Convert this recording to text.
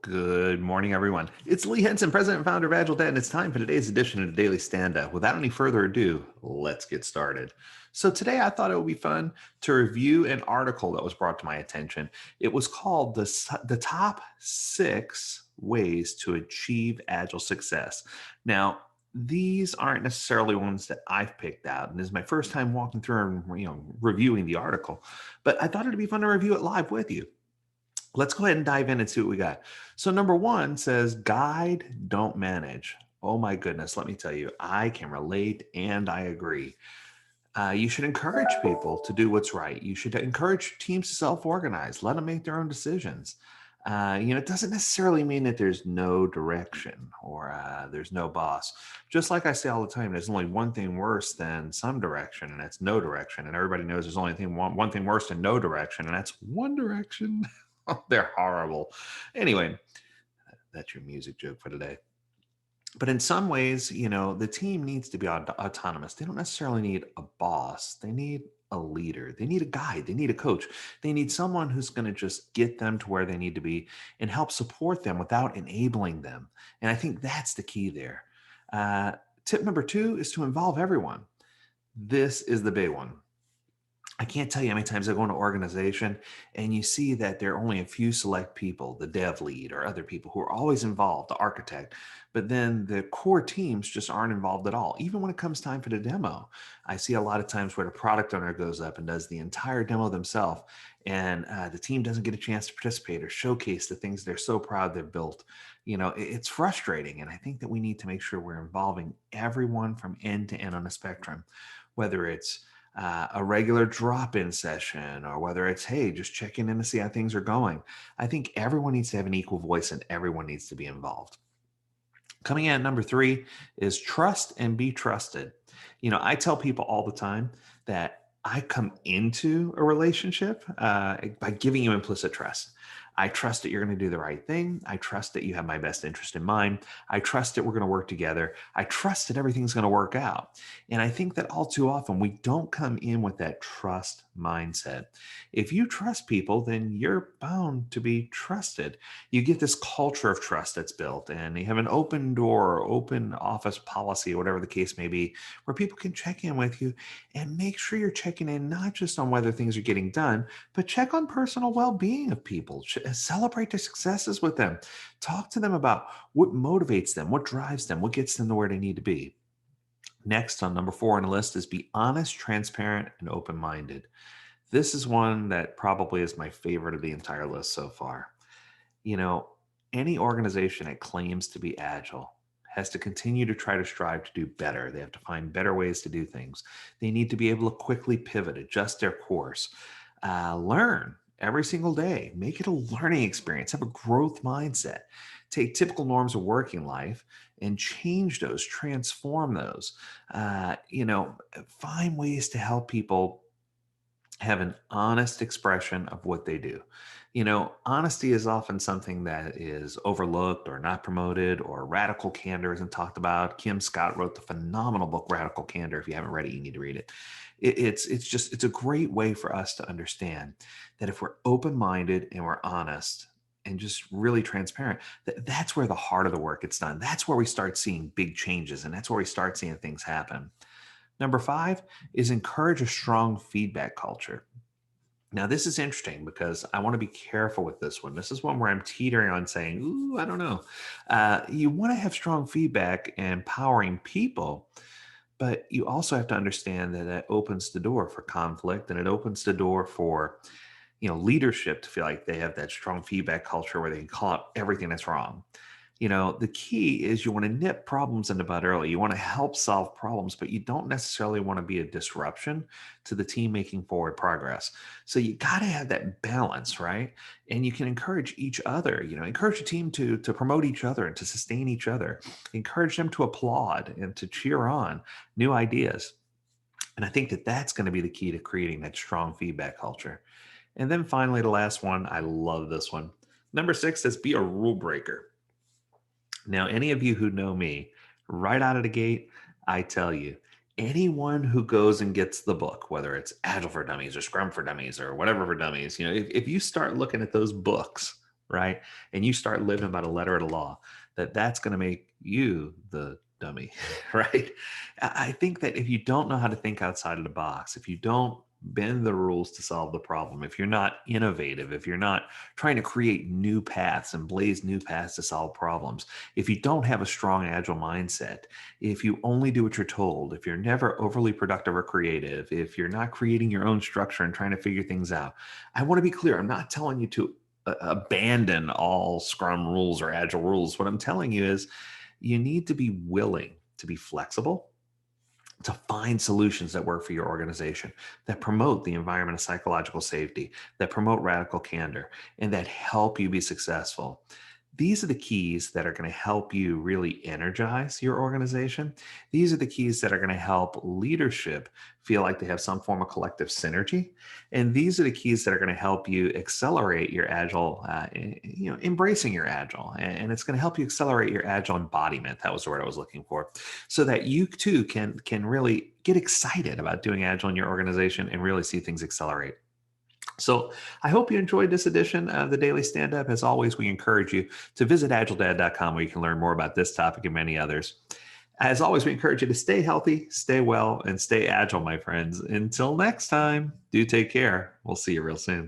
Good morning, everyone. It's Lee Henson, president and founder of AgileDad, and it's time for today's edition of the Daily Standup. Without any further ado, let's get started. So today I thought it would be fun to review an article that was brought to my attention. It was called the Top 6 Ways to Achieve Agile Success. Now, these aren't necessarily ones that I've picked out, and this is my first time walking through and reviewing the article, but I thought it'd be fun to review it live with you. Let's go ahead and dive in and see what we got. So, number one says, guide, don't manage. Oh my goodness, let me tell you, I can relate and I agree. You should encourage people to do what's right. You should encourage teams to self organize, let them make their own decisions. It doesn't necessarily mean that there's no direction or there's no boss. Just like I say all the time, there's only one thing worse than some direction, and that's no direction. And everybody knows there's only one thing worse than no direction, and that's one direction. They're horrible. Anyway, that's your music joke for today. But in some ways, the team needs to be autonomous. They don't necessarily need a boss. They need a leader. They need a guide. They need a coach. They need someone who's going to just get them to where they need to be and help support them without enabling them. And I think that's the key there. Uh, Tip number two is to involve everyone. This is the big one. I can't tell you how many times I go into an organization and you see that there are only a few select people, the dev lead or other people who are always involved, the architect, but then the core teams just aren't involved at all. Even when it comes time for the demo, I see a lot of times where the product owner goes up and does the entire demo themselves, and the team doesn't get a chance to participate or showcase the things they're so proud they've built. It's frustrating. And I think that we need to make sure we're involving everyone from end to end on the spectrum, whether it's a regular drop-in session, or whether it's, hey, just checking in to see how things are going. I think everyone needs to have an equal voice and everyone needs to be involved. Coming in at number three is trust and be trusted. I tell people all the time that I come into a relationship by giving you implicit trust. I trust that you're going to do the right thing. I trust that you have my best interest in mind. I trust that we're going to work together. I trust that everything's going to work out. And I think that all too often we don't come in with that trust mindset. If you trust people, then you're bound to be trusted. You get this culture of trust that's built, and you have an open door, open office policy, whatever the case may be, where people can check in with you and make sure you're checking in not just on whether things are getting done, but check on personal well-being of people. Celebrate their successes with them. Talk to them about what motivates them, what drives them, what gets them to where they need to be. Next, on number four on the list, is be honest, transparent, and open-minded. This is one that probably is my favorite of the entire list so far. You know, any organization that claims to be agile has to continue to try to strive to do better. They have to find better ways to do things. They need to be able to quickly pivot, adjust their course, learn every single day, make it a learning experience, have a growth mindset, take typical norms of working life and change those, transform those. Find ways to help people have an honest expression of what they do. Honesty is often something that is overlooked or not promoted, or radical candor isn't talked about. Kim Scott wrote the phenomenal book, Radical Candor. If you haven't read it, you need to read it. It's a great way for us to understand that if we're open-minded and we're honest and just really transparent, that's where the heart of the work gets done. That's where we start seeing big changes, and that's where we start seeing things happen. Number five is encourage a strong feedback culture. Now, this is interesting because I want to be careful with this one. This is one where I'm teetering on saying, ooh, I don't know. You want to have strong feedback and empowering people, but you also have to understand that it opens the door for conflict, and it opens the door for leadership to feel like they have that strong feedback culture where they can call out everything that's wrong. The key is you want to nip problems in the bud early. You want to help solve problems, but you don't necessarily want to be a disruption to the team making forward progress. So you got to have that balance, right? And you can encourage each other, encourage the team to promote each other and to sustain each other, encourage them to applaud and to cheer on new ideas. And I think that that's going to be the key to creating that strong feedback culture. And then finally, the last one, I love this one. Number six says be a rule breaker. Now, any of you who know me, right out of the gate, I tell you, anyone who goes and gets the book, whether it's Agile for Dummies or Scrum for Dummies or whatever for Dummies, if you start looking at those books, right? And you start living by the letter of the law, that's going to make you the dummy, right? I think that if you don't know how to think outside of the box, if you don't bend the rules to solve the problem, if you're not innovative, if you're not trying to create new paths and blaze new paths to solve problems, if you don't have a strong agile mindset, if you only do what you're told, if you're never overly productive or creative, if you're not creating your own structure and trying to figure things out, I want to be clear. I'm not telling you to abandon all Scrum rules or Agile rules. What I'm telling you is you need to be willing to be flexible, to find solutions that work for your organization, that promote the environment of psychological safety, that promote radical candor, and that help you be successful. These are the keys that are going to help you really energize your organization. These are the keys that are going to help leadership feel like they have some form of collective synergy. And these are the keys that are going to help you accelerate your agile, embracing your agile. And it's going to help you accelerate your agile embodiment. That was the word I was looking for, so that you too can really get excited about doing agile in your organization and really see things accelerate. So I hope you enjoyed this edition of the Daily Stand Up. As always, we encourage you to visit agiledad.com, where you can learn more about this topic and many others. As always, we encourage you to stay healthy, stay well, and stay agile, my friends. Until next time, do take care. We'll see you real soon.